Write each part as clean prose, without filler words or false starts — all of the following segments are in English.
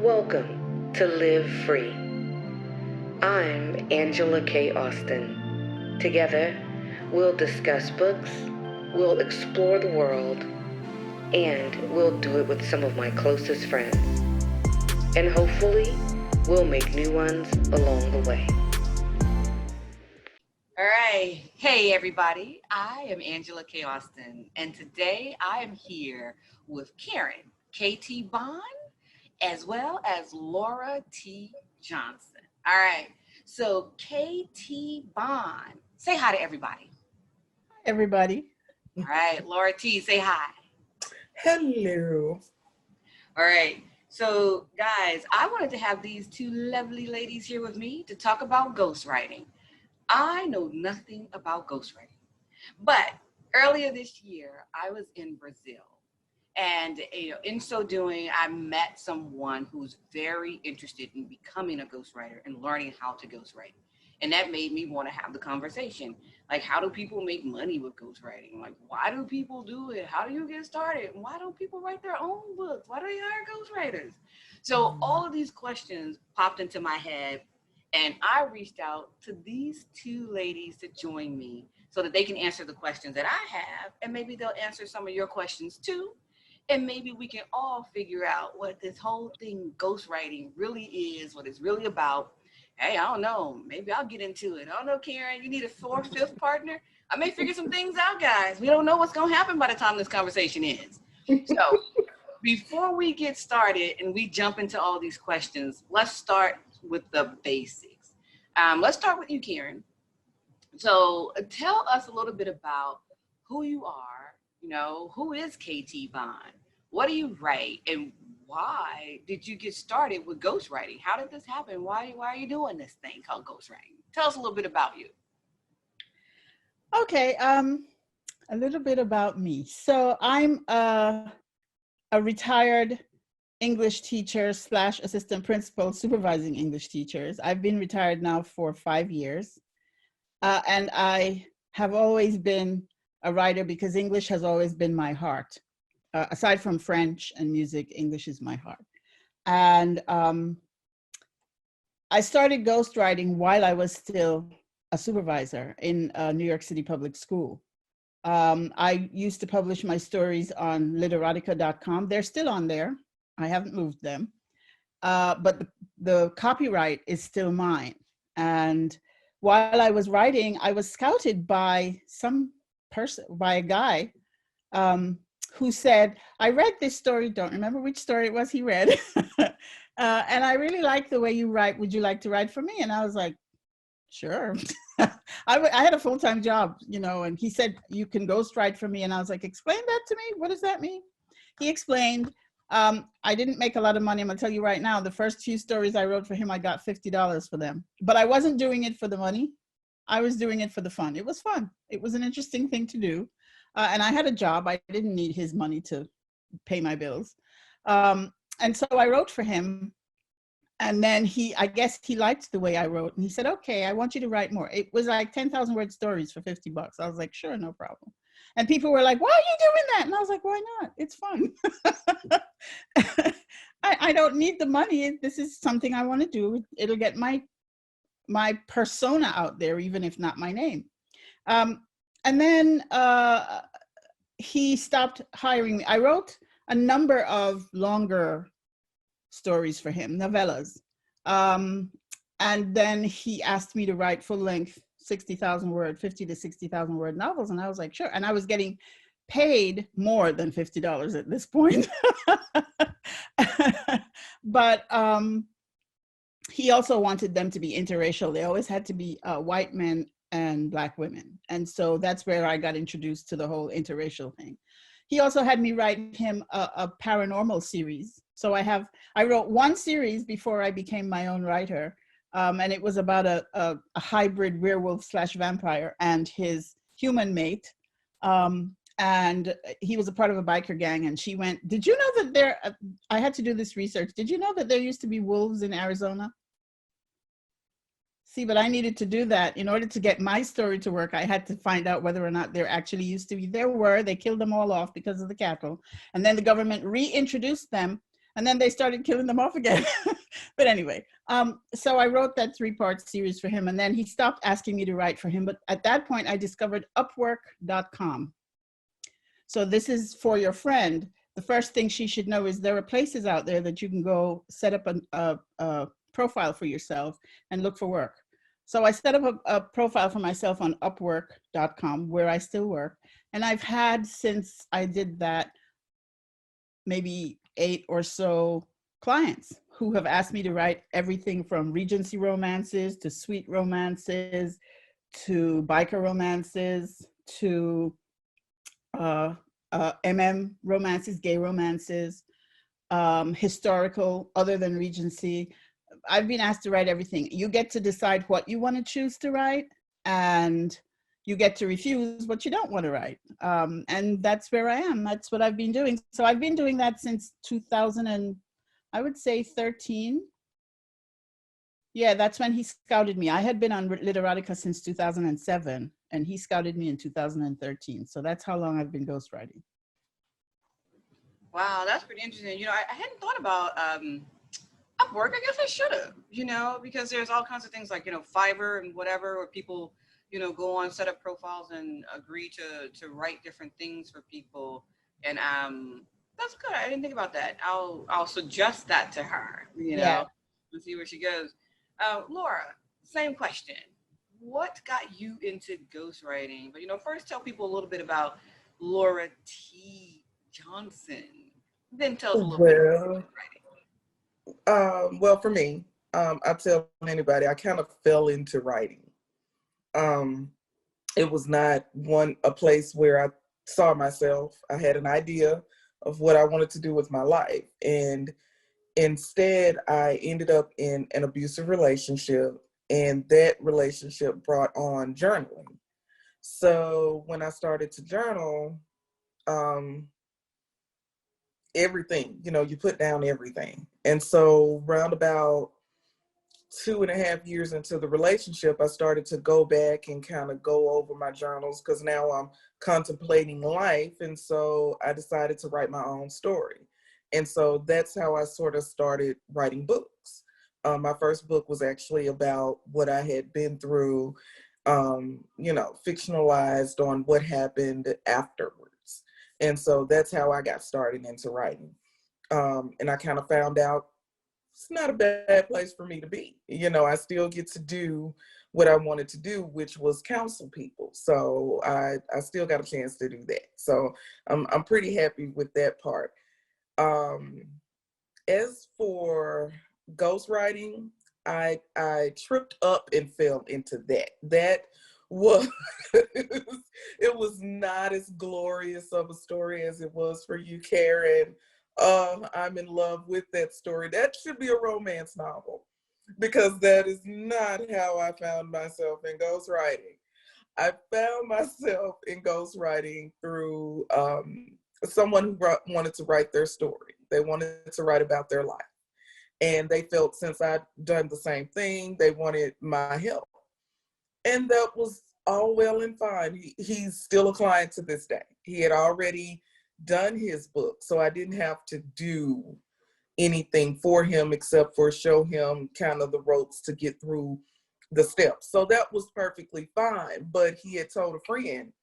Welcome to Live Free. I'm Angela K. Austin. Together, we'll discuss books, we'll explore the world, and we'll do it with some of my closest friends. And hopefully, we'll make new ones along the way. All right. Hey, everybody. I am Angela K. Austin, and today I am here with Karen KT Bond, as well as Laura T. Johnson. All right. So, KT Bond, say hi to everybody. Everybody. All right. Laura T., say hi. Hello. All right. So, guys, I wanted to have these two lovely ladies here with me to talk about ghostwriting. I know nothing about ghostwriting, but earlier this year, I was in Brazil. And in so doing, I met someone who's very interested in becoming a ghostwriter and learning how to ghostwrite. And that made me want to have the conversation. Like, how do people make money with ghostwriting? Like, why do people do it? How do you get started? Why don't people write their own books? Why do they hire ghostwriters? So all of these questions popped into my head, and I reached out to these two ladies to join me so that they can answer the questions that I have, and maybe they'll answer some of your questions too. And maybe we can all figure out what this whole thing, ghostwriting, really is, what it's really about. Hey, I don't know. Maybe I'll get into it. I don't know, Karen. You need a fourth, fifth partner? I may figure some things out, guys. We don't know what's going to happen by the time this conversation ends. So before we get started and we jump into all these questions, let's start with the basics. Let's start with you, Karen. So tell us a little bit about who you are. Who is KT Bond? What do you write? And why did you get started with ghostwriting? How did this happen? Why are you doing this thing called ghostwriting? Tell us a little bit about you. Okay, a little bit about me. So I'm a retired English teacher / assistant principal supervising English teachers. I've been retired now for 5 years. And I have always been a writer because English has always been my heart. Aside from French and music, English is my heart. And I started ghostwriting while I was still a supervisor in New York City Public School. I used to publish my stories on literotica.com. They're still on there. I haven't moved them. But the copyright is still mine. And while I was writing, I was scouted by by a guy who said, I read this story, don't remember which story it was he read. And I really like the way you write. Would you like to write for me? And I was like, sure. I had a full-time job, and he said, you can ghostwrite for me. And I was like, explain that to me. What does that mean? He explained, I didn't make a lot of money. I'm gonna tell you right now, the first few stories I wrote for him, I got $50 for them, but I wasn't doing it for the money. I was doing it for the fun. It was fun. It was an interesting thing to do. And I had a job. I didn't need his money to pay my bills. And so I wrote for him. And then I guess he liked the way I wrote. And he said, okay, I want you to write more. It was like 10,000 word stories for $50. I was like, sure, no problem. And people were like, why are you doing that? And I was like, why not? It's fun. I don't need the money. This is something I want to do. It'll get my persona out there, even if not my name. And then he stopped hiring me. I wrote a number of longer stories for him, novellas. And then he asked me to write full-length 60,000 word, 50 to 60,000 word novels. And I was like, sure. And I was getting paid more than $50 at this point. But he also wanted them to be interracial. They always had to be white men and Black women. And so that's where I got introduced to the whole interracial thing. He also had me write him a paranormal series. So I wrote one series before I became my own writer. And it was about a hybrid werewolf / vampire and his human mate. And he was a part of a biker gang, and she went, did you know that I had to do this research. Did you know that there used to be wolves in Arizona? See, but I needed to do that. In order to get my story to work, I had to find out whether or not there actually used to be. They killed them all off because of the cattle. And then the government reintroduced them And then they started killing them off again. But anyway, so I wrote that 3-part series for him, and then he stopped asking me to write for him. But at that point, I discovered Upwork.com. So this is for your friend. The first thing she should know is there are places out there that you can go set up a profile for yourself and look for work. So I set up a profile for myself on Upwork.com, where I still work. And I've had, since I did that, maybe 8 or so clients who have asked me to write everything from Regency romances to sweet romances to biker romances to romances, gay romances, historical, other than Regency. I've been asked to write everything. You get to decide what you want to choose to write, and you get to refuse what you don't want to write. And that's where I am. That's what I've been doing. So I've been doing that since 2000 and I would say 13. Yeah, that's when he scouted me. I had been on Literotica since 2007, and he scouted me in 2013. So that's how long I've been ghostwriting. Wow, that's pretty interesting. You know, I hadn't thought about Upwork. I guess I should have, you know, because there's all kinds of things like, you know, Fiverr and whatever, where people, you know, go on, set up profiles and agree to write different things for people. And that's good. I didn't think about that. I'll suggest that to her, you know, and see where she goes. Laura, same question. What got you into ghostwriting? But, you know, first tell people a little bit about Laura T. Johnson. Then tell us a little bit about ghostwriting. Well, for me, I tell anybody, I kind of fell into writing. It was not a place where I saw myself. I had an idea of what I wanted to do with my life. And instead, I ended up in an abusive relationship, and that relationship brought on journaling. So when I started to journal, everything, you know, you put down everything. And so round about 2.5 years into the relationship, I started to go back and kind of go over my journals, because now I'm contemplating life. And so I decided to write my own story. And so that's how I sort of started writing books. My first book was actually about what I had been through, you know, fictionalized on what happened afterwards. And so that's how I got started into writing. And I kind of found out it's not a bad place for me to be. You know, I still get to do what I wanted to do, which was counsel people. So I still got a chance to do that. So I'm pretty happy with that part. As for ghostwriting, I tripped up and fell into that. That was, it was not as glorious of a story as it was for you, Karen. I'm in love with that story. That should be a romance novel, because that is not how I found myself in ghostwriting. I found myself in ghostwriting through someone who wanted to write their story. They wanted to write about their life. And they felt since I'd done the same thing, they wanted my help. And that was all well and fine. He's still a client to this day. He had already done his book, so I didn't have to do anything for him except for show him kind of the ropes to get through the steps. So that was perfectly fine. But he had told a friend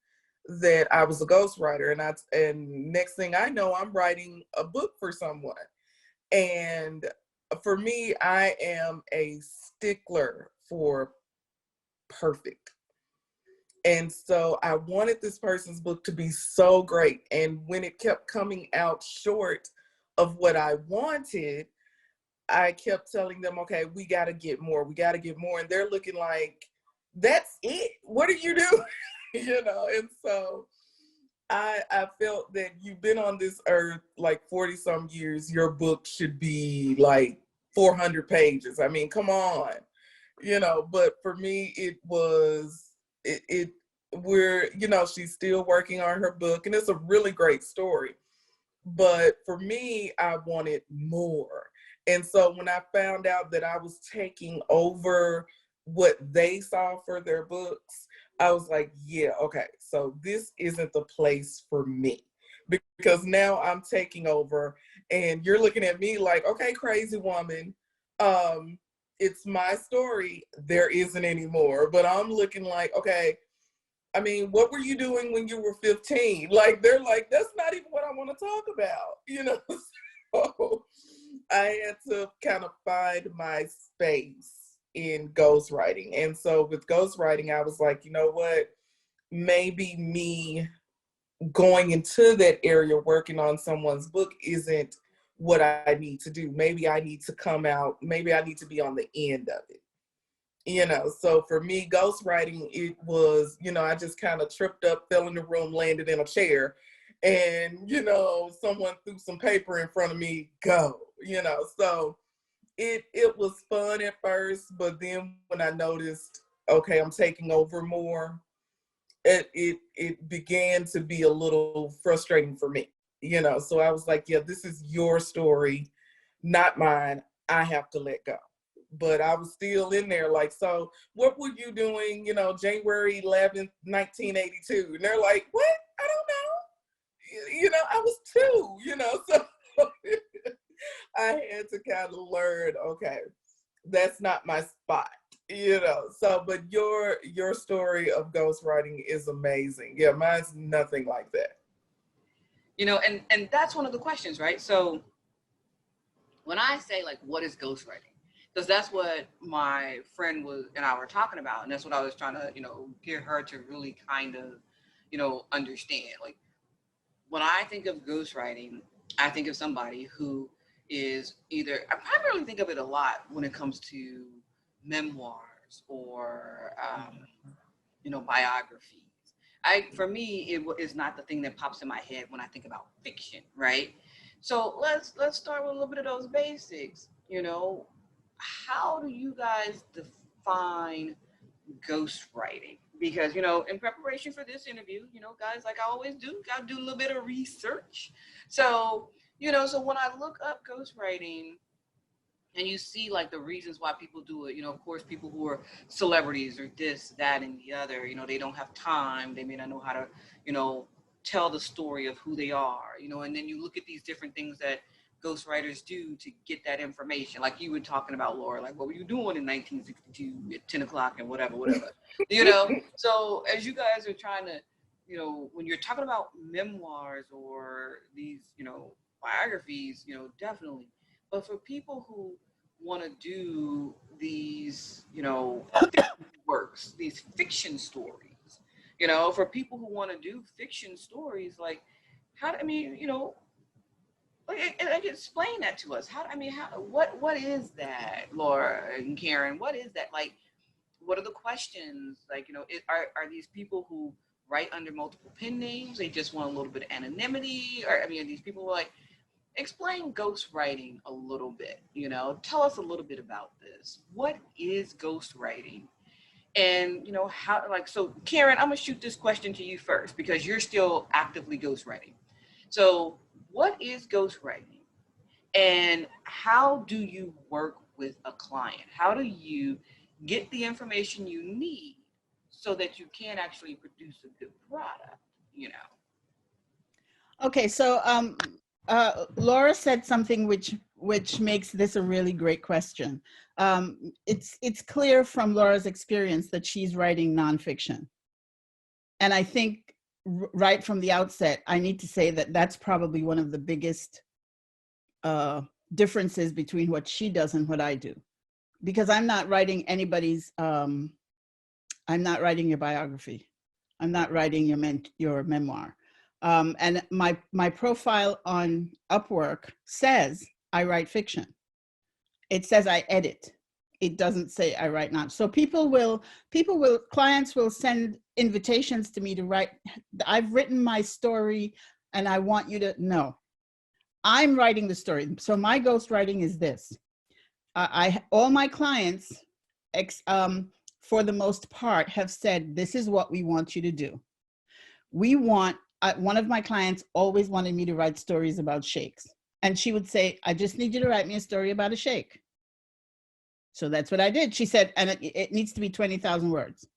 that I was a ghostwriter, and next thing I know, I'm writing a book for someone. And for me, I am a stickler for perfect. And so I wanted this person's book to be so great. And when it kept coming out short of what I wanted, I kept telling them, okay, we got to get more. We got to get more. And they're looking like, that's it. What are you doing? You know, and so I felt that you've been on this earth like 40 some years. Your book should be like 400 pages. I mean, come on, you know, but for me, it was, you know, she's still working on her book, and it's a really great story. But for me, I wanted more. And so when I found out that I was taking over what they saw for their books, I was like, yeah, okay, so this isn't the place for me, because now I'm taking over And you're looking at me like, okay, crazy woman. It's my story. There isn't anymore. But I'm looking like, okay, I mean, what were you doing when you were 15? Like, they're like, that's not even what I want to talk about, you know? So I had to kind of find my space in ghostwriting. And so with ghostwriting, I was like, you know what? Maybe me going into that area, working on someone's book isn't what I need to do. Maybe I need to come out, maybe I need to be on the end of it. You know, so for me, ghostwriting, it was, you know, I just kind of tripped up, fell in the room, landed in a chair, and, you know, someone threw some paper in front of me, go, you know. So it was fun at first, but then when I noticed, okay, I'm taking over more, it began to be a little frustrating for me, you know. So I was like, yeah, this is your story, not mine. I have to let go. But I was still in there like, so what were you doing, you know, January 11th, 1982? And they're like, what? I don't know. You know, I was 2, you know, so I had to kind of learn, okay, that's not my spot, you know. So, but your story of ghostwriting is amazing. Yeah, mine's nothing like that. You know, and that's one of the questions, right? So when I say, like, what is ghostwriting? Because that's what my friend was and I were talking about, and that's what I was trying to, you know, get her to really kind of, you know, understand. Like, when I think of ghostwriting, I think of somebody who is either, I primarily think of it a lot when it comes to memoirs or, you know, biographies. For me, it is not the thing that pops in my head when I think about fiction, right? So let's start with a little bit of those basics. You know, how do you guys define ghostwriting? Because, you know, in preparation for this interview, you know, guys, like I always do, gotta do a little bit of research. So, you know, so when I look up ghostwriting and you see like the reasons why people do it, you know, of course, people who are celebrities or this, that, and the other, you know, they don't have time. They may not know how to, you know, tell the story of who they are, you know, and then you look at these different things that ghostwriters do to get that information. Like you were talking about, Laura, like what were you doing in 1962 at 10 o'clock and whatever, you know? So as you guys are trying to, you know, when you're talking about memoirs or these, you know, biographies, you know, definitely. But for people who want to do these, you know, works, these fiction stories, you know, for people who want to do fiction stories, like how, I mean, you know, like explain that to us. How, I mean, how, what is that, Laura and Karen? What is that? Like, what are the questions? Like, you know, are these people who write under multiple pen names? They just want a little bit of anonymity? Or, I mean, are these people who like, explain ghostwriting a little bit, you know, tell us a little bit about this. What is ghostwriting? And, you know, how, like, so Karen, I'm gonna shoot this question to you first because you're still actively ghostwriting. So what is ghostwriting and how do you work with a client? How do you get the information you need so that you can actually produce a good product, you know? Okay, so Laura said something which makes this a really great question. It's clear from Laura's experience that she's writing nonfiction, and I think right from the outset, I need to say that that's probably one of the biggest differences between what she does and what I do, because I'm not writing anybody's. I'm not writing your biography. I'm not writing your memoir. And my profile on Upwork says I write fiction. It says I edit. It doesn't say I write non. So clients will send invitations to me to write. I've written my story and I want you to know. I'm writing the story. So my ghostwriting is this. All my clients, for the most part, have said, this is what we want you to do. We want, one of my clients always wanted me to write stories about shakes. And she would say, I just need you to write me a story about a shake. So that's what I did. She said, and it needs to be 20,000 words.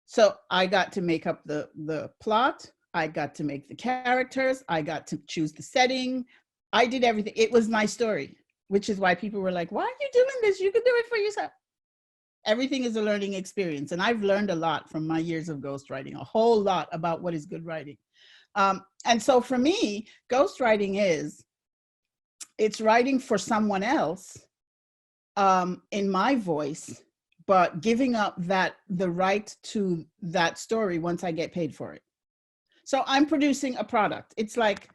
So I got to make up the plot. I got to make the characters. I got to choose the setting. I did everything. It was my story, which is why people were like, why are you doing this? You can do it for yourself. Everything is a learning experience. And I've learned a lot from my years of ghostwriting, a whole lot about what is good writing. And so for me, ghostwriting it's writing for someone else in my voice, but giving up the right to that story once I get paid for it. So I'm producing a product. It's like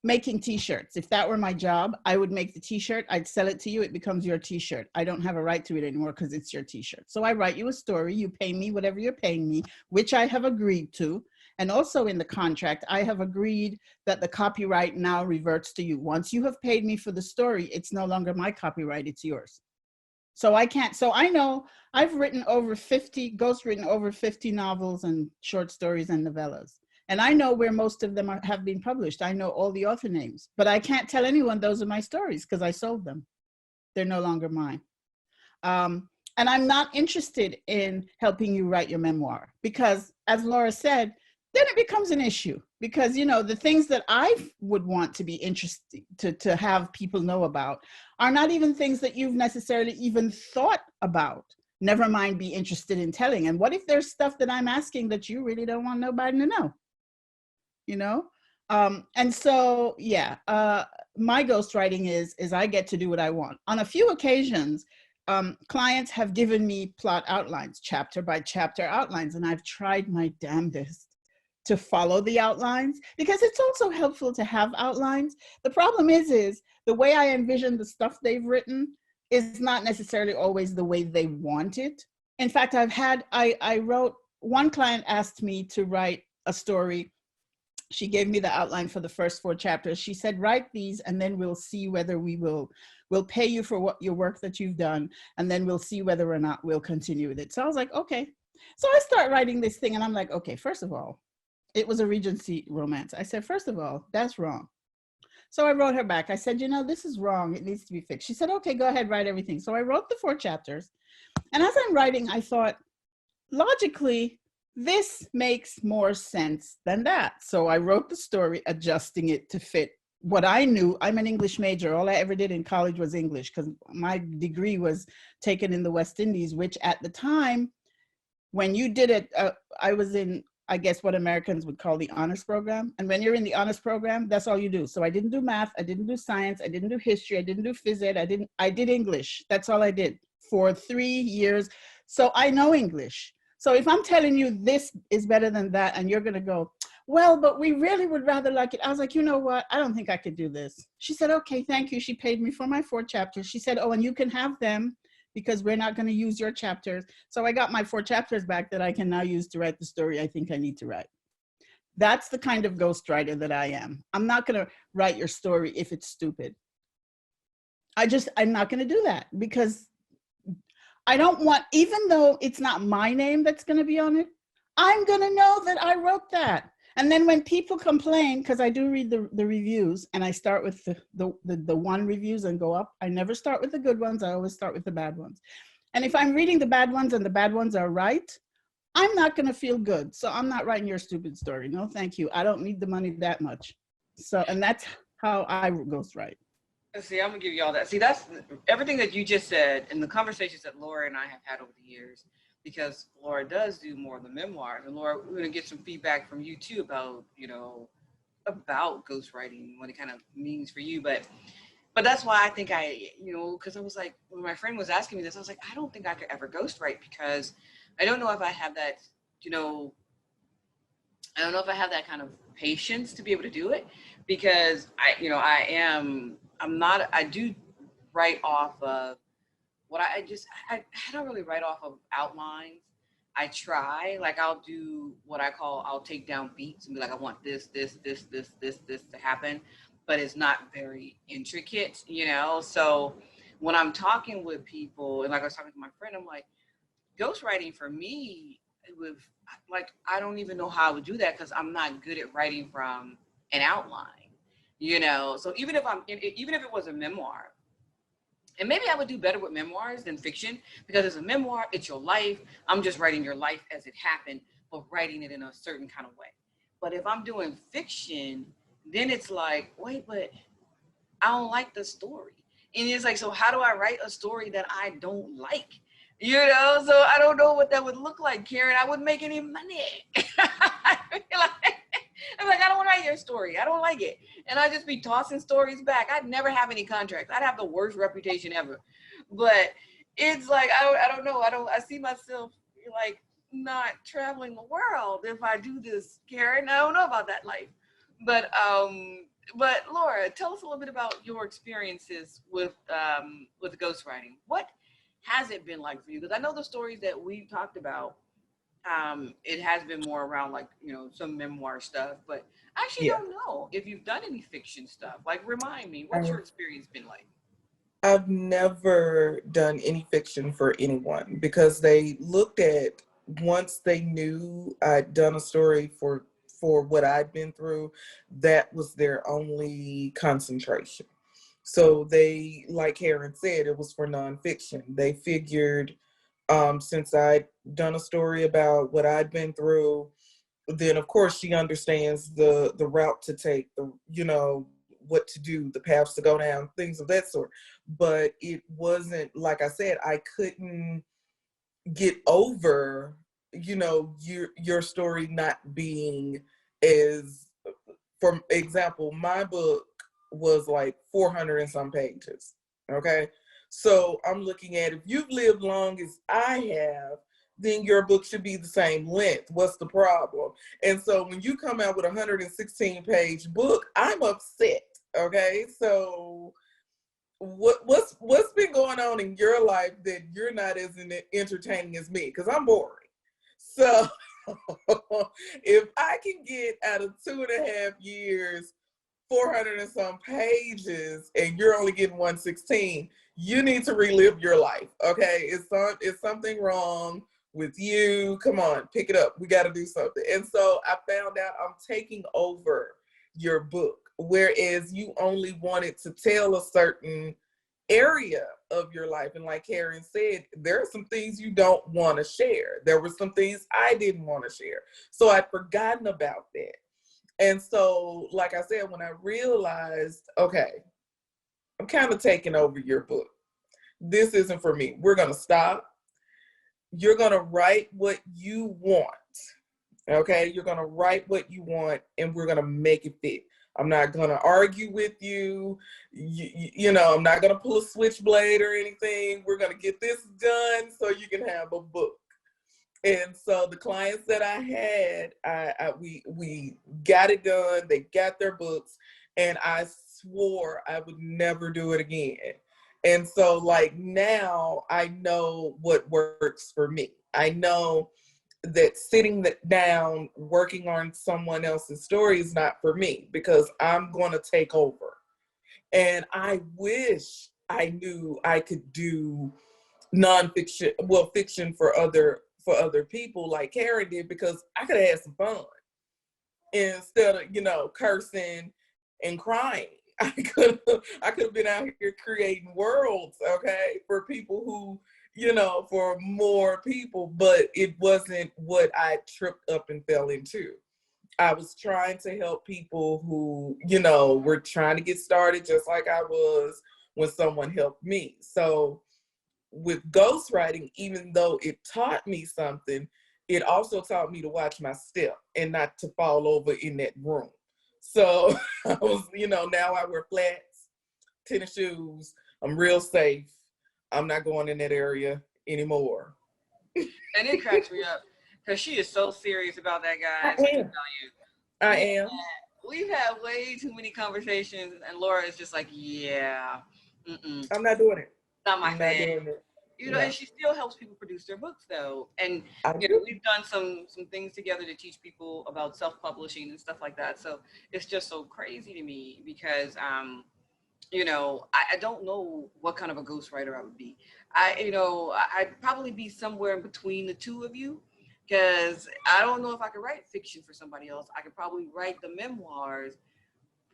making t-shirts. If that were my job, I would make the t-shirt, I'd sell it to you, it becomes your t-shirt. I don't have a right to it anymore because it's your t-shirt. So I write you a story, you pay me whatever you're paying me, which I have agreed to. And also in the contract, I have agreed that the copyright now reverts to you. Once you have paid me for the story, it's no longer my copyright, it's yours. So I can't, so I know I've written over 50 novels and short stories and novellas. And I know where most of them have been published. I know all the author names, but I can't tell anyone those are my stories because I sold them. They're no longer mine. And I'm not interested in helping you write your memoir because, as Laura said, then it becomes an issue because, you know, the things that I would want to be interesting to have people know about are not even things that you've necessarily even thought about. Never mind be interested in telling. And what if there's stuff that I'm asking that you really don't want nobody to know? You know? And so, yeah, my ghostwriting is I get to do what I want. On a few occasions, clients have given me plot outlines, chapter by chapter outlines, and I've tried my damnedest to follow the outlines because it's also helpful to have outlines. The problem is the way I envision the stuff they've written is not necessarily always the way they want it. In fact, I wrote, one client asked me to write a story. She gave me the outline for the first 4 chapters. She said, write these and then we'll see whether we'll pay you for your work that you've done. And then we'll see whether or not we'll continue with it. So I was like, okay. So I start writing this thing and I'm like, okay, first of all, it was a Regency romance. I said, first of all, that's wrong. So I wrote her back. I said, you know, this is wrong. It needs to be fixed. She said, okay, go ahead, write everything. So I wrote the 4 chapters. And as I'm writing, I thought, logically, this makes more sense than that. So I wrote the story, adjusting it to fit what I knew. I'm an English major. All I ever did in college was English because my degree was taken in the West Indies, which at the time, when you did it, I was in, I guess what Americans would call the honors program. And when you're in the honors program, that's all you do. So I didn't do math, I didn't do science, I didn't do history, I didn't do phys ed, I did English. That's all I did for 3 years. So I know English. So if I'm telling you this is better than that, and you're gonna go, well, but we really would rather like it. I was like, you know what? I don't think I could do this. She said, okay, thank you. She paid me for my 4 chapters. She said, oh, and you can have them because we're not gonna use your chapters. So I got my 4 chapters back that I can now use to write the story I think I need to write. That's the kind of ghostwriter that I am. I'm not gonna write your story if it's stupid. I'm not gonna do that because I don't want, even though it's not my name that's going to be on it, I'm going to know that I wrote that. And then when people complain, because I do read the reviews and I start with the 1 reviews and go up, I never start with the good ones. I always start with the bad ones. And if I'm reading the bad ones and the bad ones are right, I'm not going to feel good. So I'm not writing your stupid story. No, thank you. I don't need the money that much. So, and that's how I ghostwrite. See, I'm gonna give you all that. See, that's everything that you just said and the conversations that Laura and I have had over the years, because Laura does do more of the memoirs. And Laura, we're gonna get some feedback from you too about, you know, about ghostwriting, what it kind of means for you. But that's why I think because I was like, when my friend was asking me this, I was like, I don't think I could ever ghostwrite because I don't know if I have that, I don't know if I have that kind of patience to be able to do it because I do write off of what I don't really write off of outlines. I try, like I'll do what I'll take down beats and be like, I want this to happen, but it's not very intricate, So when I'm talking with people, and like I was talking to my friend, I'm like, ghostwriting for me, I don't even know how I would do that because I'm not good at writing from an outline. So even if it was a memoir, and maybe I would do better with memoirs than fiction because it's a memoir, it's your life. I'm just writing your life as it happened, but writing it in a certain kind of way. But if I'm doing fiction, then it's like, wait, but I don't like the story. And it's like, so how do I write a story that I don't like? You know, so I don't know what that would look like, Karen. I wouldn't make any money. I'm like, I don't want to write your story. I don't like it. And I'd just be tossing stories back. I'd never have any contracts. I'd have the worst reputation ever. But it's like, I don't know. I see myself like not traveling the world if I do this, Karen. I don't know about that life. But Laura, tell us a little bit about your experiences with ghostwriting. What has it been like for you? Because I know the stories that we've talked about, it has been more around like, you know, some memoir stuff, but I actually Yeah. don't know if you've done any fiction stuff. Like, remind me, what's your experience been like? I've never done any fiction for anyone because they looked at, once they knew I'd done a story for what I'd been through, that was their only concentration. So they, like Karen said, it was for nonfiction. They figured since I'd done a story about what I'd been through, then of course she understands the route to take, the, you know, what to do, the paths to go down, things of that sort. But it wasn't, like I said, I couldn't get over, you know, your story not being as, for example, my book was like 400 and some pages. Okay. So I'm looking at, if you've lived long as I have, then your book should be the same length. What's the problem? And so when you come out with a 116-page book, I'm upset. Okay. So what's been going on in your life that you're not as entertaining as me? Because I'm boring. So if I can get out of 2.5 years, 400 and some pages, and you're only getting 116, you need to relive your life. Okay, it's something wrong with you. Come on, pick it up. We got to do something. And so I found out I'm taking over your book, whereas you only wanted to tell a certain area of your life. And like Karen said, there are some things you don't want to share. There were some things I didn't want to share. So I'd forgotten about that. And so, like I said, when I realized, okay, I'm kind of taking over your book. This isn't for me. We're going to stop. You're going to write what you want. Okay? You're going to write what you want, and we're going to make it fit. I'm not going to argue with you. You know, I'm not going to pull a switchblade or anything. We're going to get this done so you can have a book. And so the clients that I had, we got it done. They got their books, and I swore I would never do it again. And so, like, now I know what works for me. I know that sitting down, working on someone else's story is not for me, because I'm going to take over. And I wish I knew I could do nonfiction, well, fiction for other people like Karen did, because I could have had some fun instead of, you know, cursing and crying. I could have been out here creating worlds, okay, for people who, you know, for more people, but it wasn't what I tripped up and fell into. I was trying to help people who, you know, were trying to get started just like I was when someone helped me. So with ghostwriting, even though it taught me something, it also taught me to watch my step and not to fall over in that room. So I was, you know, now I wear flats, tennis shoes. I'm real safe. I'm not going in that area anymore. And it cracks me up because she is so serious about that, guys. I am. I am. We've had way too many conversations, and Laura is just like, yeah, I'm not doing it. Not my thing. Doing it. You know, and she still helps people produce their books, though. And you know, we've done some things together to teach people about self-publishing and stuff like that. So it's just so crazy to me because, you know, I don't know what kind of a ghostwriter I would be. I'd probably be somewhere in between the two of you, because I don't know if I could write fiction for somebody else. I could probably write the memoirs,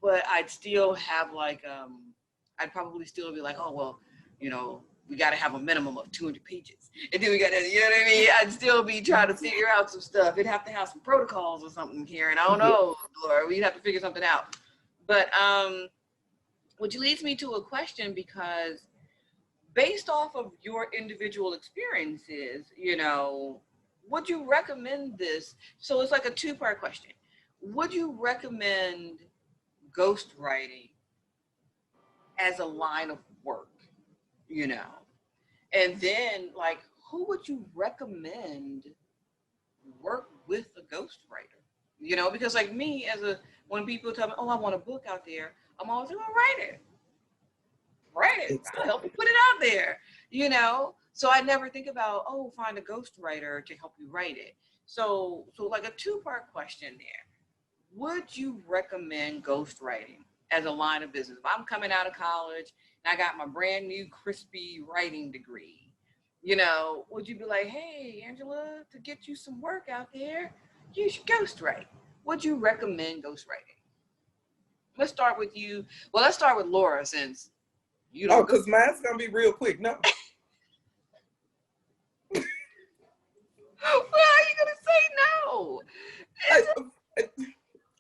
but I'd still have like, I'd probably still be like, oh, well, you know, we got to have a minimum of 200 pages. And then we got to, you know what I mean? I'd still be trying to figure out some stuff. It'd have to have some protocols or something, Karen. I don't know, Laura. We'd have to figure something out. But which leads me to a question, because based off of your individual experiences, would you recommend this? So it's like a two-part question. Would you recommend ghostwriting as a line of work, you know? And then, like, who would you recommend work with a ghostwriter? Because like me, when people tell me, oh, I want a book out there, I'm always like, oh, write it. I'll help you put it out there, So I never think about, oh, find a ghostwriter to help you write it. So like a two-part question there. Would you recommend ghostwriting as a line of business? If I'm coming out of college and I got my brand new crispy writing degree, would you be like, hey, Angela, to get you some work out there, you should ghostwrite? Would you recommend ghostwriting? Let's start with you. Well, let's start with Laura, since you don't. Oh, because mine's going to be real quick. No. Well, how are you going to say no?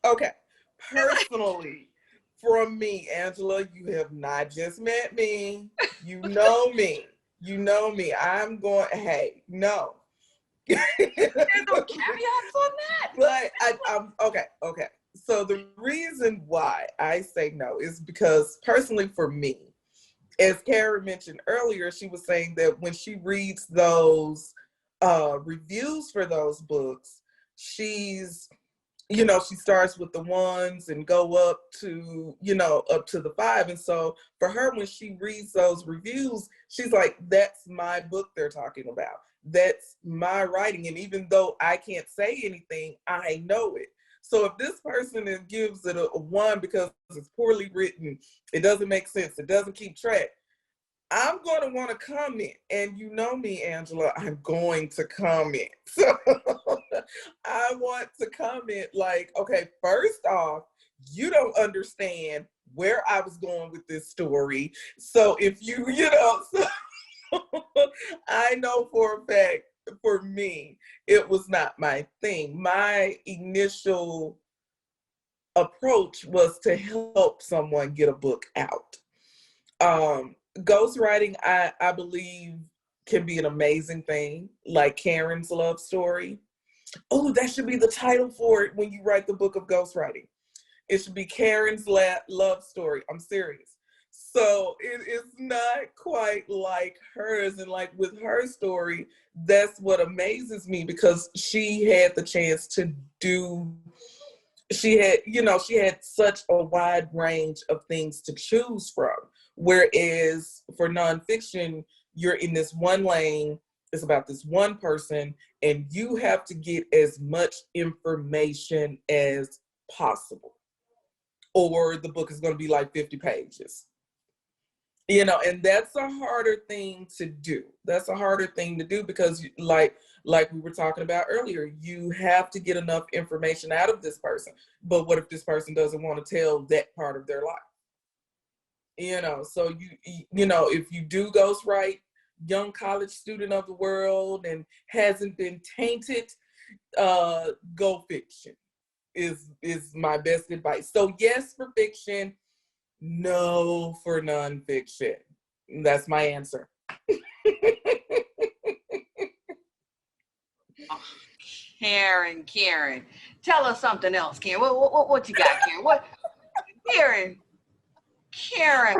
Okay. Personally, from me, Angela, you have not just met me. You know me. You know me. I'm going, hey, no. There's no caveats on that. But I'm okay. So the reason why I say no is because personally for me, as Karen mentioned earlier, she was saying that when she reads those reviews for those books, she's, she starts with the ones and go up to, up to the 5. And so for her, when she reads those reviews, she's like, that's my book they're talking about. That's my writing. And even though I can't say anything, I know it. So if this person gives it a 1 because it's poorly written, it doesn't make sense, it doesn't keep track, I'm going to want to comment. And you know me, Angela, I'm going to comment. So I want to comment like, okay, first off, you don't understand where I was going with this story. So if you, so I know for a fact, for me, it was not my thing. My initial approach was to help someone get a book out. Ghostwriting, I believe, can be an amazing thing, like Karen's love story. Oh, that should be the title for it when you write the book of ghostwriting. It should be Karen's love story. I'm serious. So it is not quite like hers. And like with her story, that's what amazes me, because she had the chance to do, she had such a wide range of things to choose from. Whereas for nonfiction, you're in this one lane, it's about this one person, and you have to get as much information as possible, or the book is going to be like 50 pages. And that's a harder thing to do. That's a harder thing to do because like we were talking about earlier, you have to get enough information out of this person. But what if this person doesn't want to tell that part of their life? So if you do ghostwrite, young college student of the world and hasn't been tainted, go fiction is my best advice. So yes for fiction, no for nonfiction. That's my answer. Oh, Karen, tell us something else, Karen. What you got, Karen? What, Karen,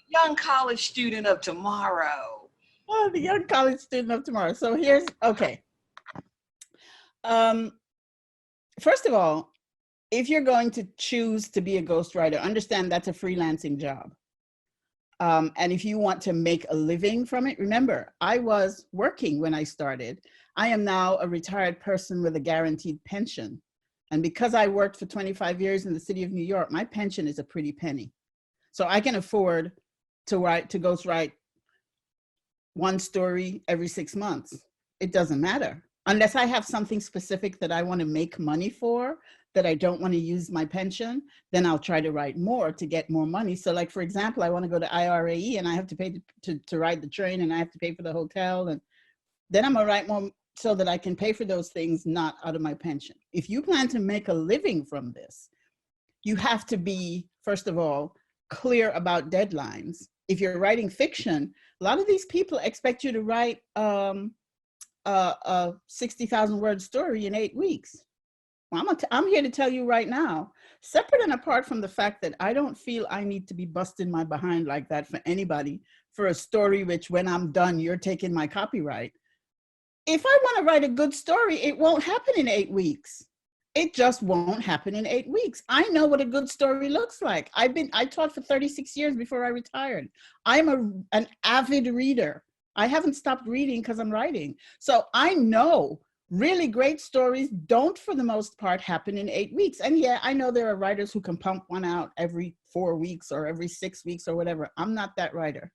young college student of tomorrow. Oh, the young college student of tomorrow. So here's, okay. First of all, if you're going to choose to be a ghostwriter, understand that's a freelancing job. And if you want to make a living from it, remember, I was working when I started. I am now a retired person with a guaranteed pension. And because I worked for 25 years in the city of New York, my pension is a pretty penny. So I can afford to ghostwrite one story every 6 months. It doesn't matter. Unless I have something specific that I want to make money for, that I don't want to use my pension, then I'll try to write more to get more money. So like, for example, I want to go to IRAE and I have to pay to ride the train, and I have to pay for the hotel. And then I'm going to write more so that I can pay for those things, not out of my pension. If you plan to make a living from this, you have to be, first of all, clear about deadlines. If you're writing fiction, a lot of these people expect you to write a 60,000 word story in 8 weeks. Well, I'm here to tell you right now, separate and apart from the fact that I don't feel I need to be busting my behind like that for anybody for a story which when I'm done, you're taking my copyright. If I want to write a good story, it won't happen in 8 weeks. It just won't happen in 8 weeks. I know what a good story looks like. I taught for 36 years before I retired. I'm an avid reader. I haven't stopped reading because I'm writing. So I know really great stories don't, for the most part, happen in 8 weeks. And yeah, I know there are writers who can pump one out every 4 weeks or every 6 weeks or whatever. I'm not that writer.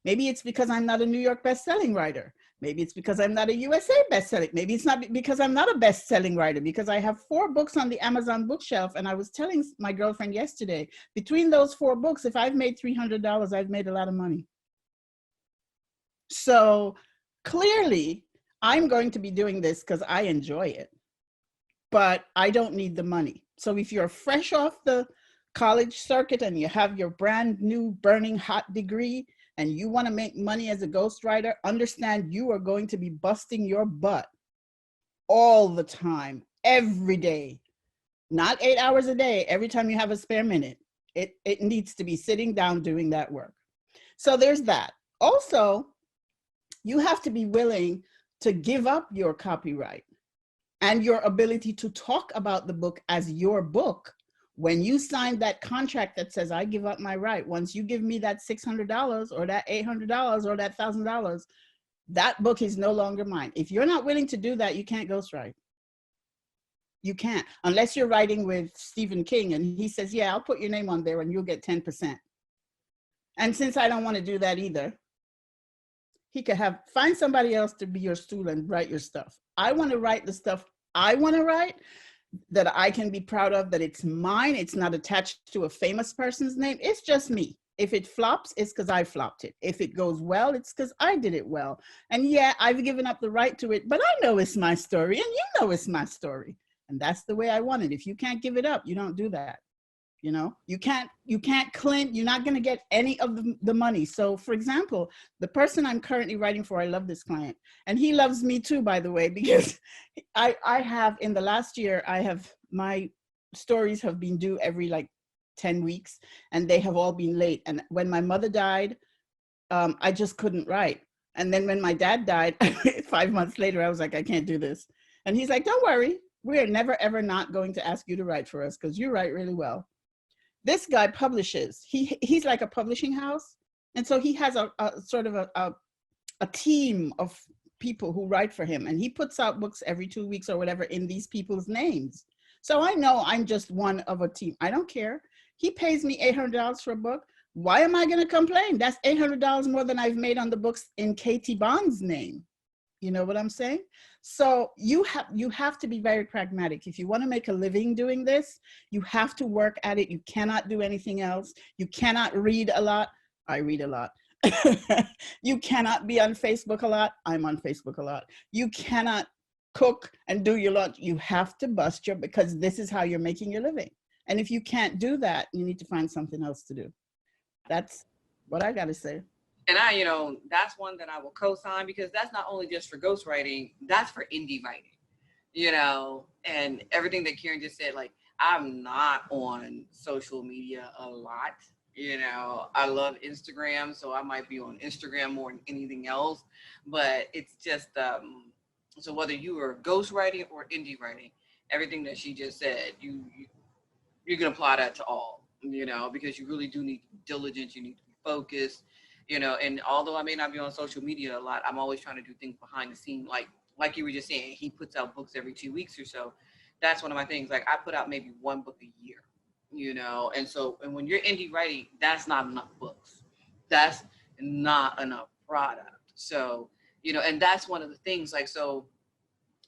Maybe it's because I'm not a New York best-selling writer. Maybe it's because I'm not a USA best-selling. Maybe it's not because I'm not a best-selling writer, because I have 4 books on the Amazon bookshelf. And I was telling my girlfriend yesterday, between those 4 books, if I've made $300, I've made a lot of money. So clearly, I'm going to be doing this because I enjoy it, but I don't need the money. So if you're fresh off the college circuit and you have your brand new burning hot degree and you want to make money as a ghostwriter, understand you are going to be busting your butt all the time, every day, not 8 hours a day, every time you have a spare minute. It needs to be sitting down doing that work. So there's that. Also, you have to be willing to give up your copyright and your ability to talk about the book as your book. When you sign that contract that says, I give up my right, once you give me that $600 or that $800 or that $1,000, that book is no longer mine. If you're not willing to do that, you can't ghostwrite. You can't, unless you're writing with Stephen King and he says, yeah, I'll put your name on there and you'll get 10%. And since I don't want to do that either, he could find somebody else to be your stool and write your stuff. I want to write the stuff I want to write, that I can be proud of, that it's mine. It's not attached to a famous person's name. It's just me. If it flops, it's because I flopped it. If it goes well, it's because I did it well. And yeah, I've given up the right to it, but I know it's my story and you know it's my story. And that's the way I want it. If you can't give it up, you don't do that. You know, you can't claim, you're not going to get any of the money. So for example, the person I'm currently writing for, I love this client and he loves me too, by the way, because I have in the last year, my stories have been due every like 10 weeks and they have all been late. And when my mother died, I just couldn't write. And then when my dad died, 5 months later, I was like, I can't do this. And he's like, don't worry, we're never, ever not going to ask you to write for us because you write really well. This guy publishes, he's like a publishing house. And so he has a sort of a team of people who write for him. And he puts out books every 2 weeks or whatever in these people's names. So I know I'm just one of a team. I don't care. He pays me $800 for a book. Why am I going to complain? That's $800 more than I've made on the books in Katie Bond's name. You know what I'm saying? So you have to be very pragmatic. If you want to make a living doing this, you have to work at it. You cannot do anything else. You cannot read a lot. I read a lot. You cannot be on Facebook a lot. I'm on Facebook a lot. You cannot cook and do your lunch. You have to bust your, because this is how you're making your living. And if you can't do that, you need to find something else to do. That's what I got to say. And that's one that I will co-sign, because that's not only just for ghostwriting, that's for indie writing, and everything that Karen just said. Like, I'm not on social media a lot. I love Instagram, so I might be on Instagram more than anything else, but it's just, so whether you are ghostwriting or indie writing, everything that she just said, you can apply that to all, because you really do need diligence, you need to be focused. And although I may not be on social media a lot, I'm always trying to do things behind the scenes. Like you were just saying, he puts out books every 2 weeks or so. That's one of my things. Like, I put out maybe 1 book a year, and when you're indie writing, that's not enough books. That's not enough product. So, and that's one of the things, so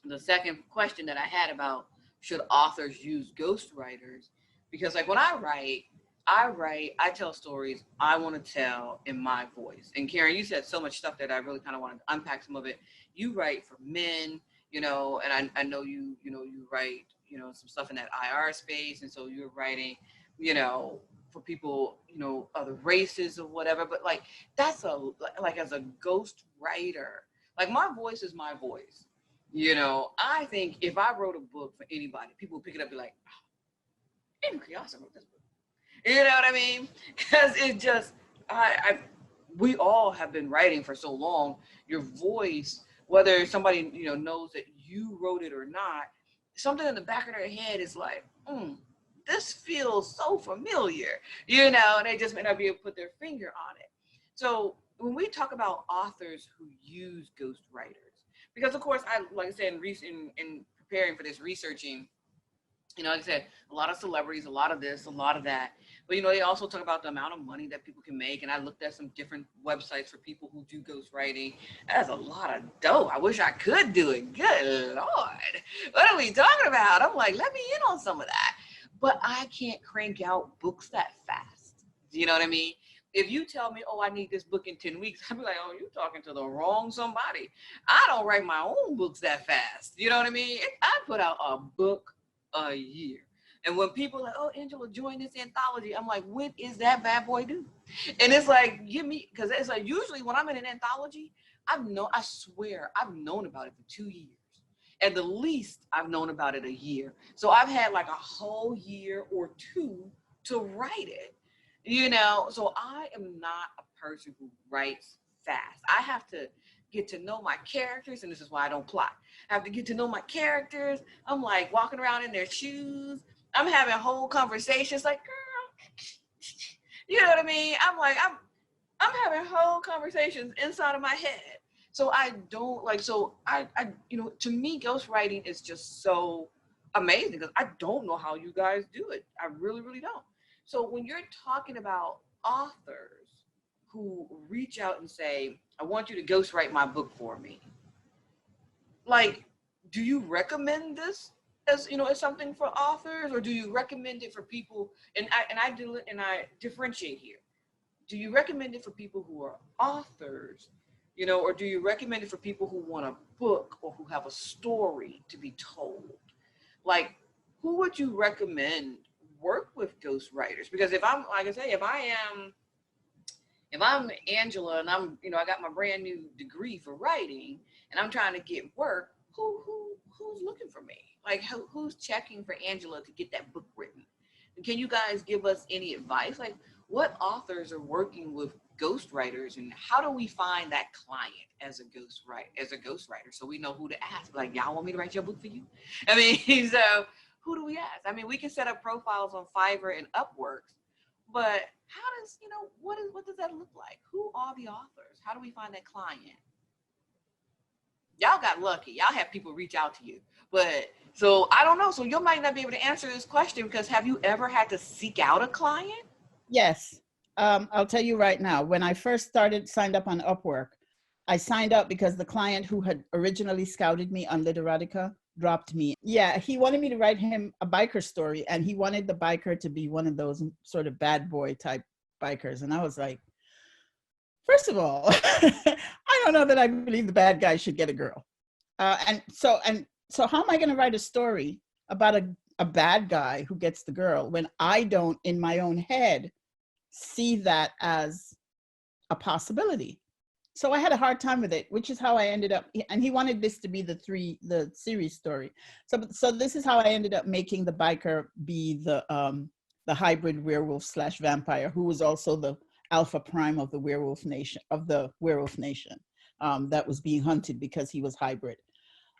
the second question that I had about should authors use ghostwriters, because when I tell stories I want to tell in my voice. And Karen, you said so much stuff that I really kind of wanted to unpack some of it. You write for men, and I know you write, some stuff in that IR space. And so you're writing, for people, you know, other races or whatever. But like, that's like as a ghost writer, like my voice is my voice. You know, I think if I wrote a book for anybody, people would pick it up and be like, oh, Andrew Kiosk wrote this book. You know what I mean? Because it just, we all have been writing for so long. Your voice, whether somebody, you know, knows that you wrote it or not, something in the back of their head is like, this feels so familiar, you know, and they just may not be able to put their finger on it. So when we talk about authors who use ghostwriters, because of course, like I said, in preparing for this, researching, you know, like I said, a lot of celebrities, a lot of this, a lot of that. But, you know, they also talk about the amount of money that people can make. And I looked at some different websites for people who do ghostwriting. That's a lot of dough. I wish I could do it. Good Lord. What are we talking about? I'm like, let me in on some of that. But I can't crank out books that fast. Do you know what I mean? If you tell me, oh, I need this book in 10 weeks, I'll be like, oh, you're talking to the wrong somebody. I don't write my own books that fast. You know what I mean? I put out a book a year. And when people are like, oh, Angela, join this anthology, I'm like, when is that bad boy due? And it's like, give me, because it's like, usually when I'm in an anthology, I swear, I've known about it for 2 years. At the least, I've known about it a year. So I've had like a whole year or two to write it, you know? So I am not a person who writes fast. I have to get to know my characters, and this is why I don't plot. I have to get to know my characters. I'm like walking around in their shoes. I'm having whole conversations like, girl, you know what I mean? I'm like, I'm having whole conversations inside of my head. So I don't like, so I you know, to me, ghostwriting is just so amazing because I don't know how you guys do it. I really, really don't. So when you're talking about authors who reach out and say, I want you to ghostwrite my book for me, like, do you recommend this as, you know, as something for authors, or do you recommend it for people? And I differentiate here. Do you recommend it for people who are authors, you know, or do you recommend it for people who want a book or who have a story to be told? Like, who would you recommend work with ghostwriters? Because if I'm, like I say, if I'm Angela and I'm, you know, I got my brand new degree for writing and I'm trying to get work, who's looking for me? Like, who's checking for Angela to get that book written? And can you guys give us any advice? Like, what authors are working with ghostwriters, and how do we find that client as a ghostwriter, so we know who to ask? Like, y'all want me to write your book for you? I mean, so who do we ask? I mean, we can set up profiles on Fiverr and Upwork, but how does, you know, what does that look like? Who are the authors? How do we find that client? Y'all got lucky. Y'all have people reach out to you. But so I don't know. So you might not be able to answer this question, because have you ever had to seek out a client? Yes. I'll tell you right now, when I first signed up on Upwork, I signed up because the client who had originally scouted me on Literotica dropped me. Yeah, he wanted me to write him a biker story, and he wanted the biker to be one of those sort of bad boy type bikers. And I was like, first of all, I don't know that I believe the bad guy should get a girl. And so how am I going to write a story about a bad guy who gets the girl when I don't, in my own head, see that as a possibility? So I had a hard time with it, which is how I ended up, and he wanted this to be the series story. So this is how I ended up making the biker be the hybrid werewolf / vampire, who was also the alpha prime of the werewolf nation, that was being hunted because he was hybrid.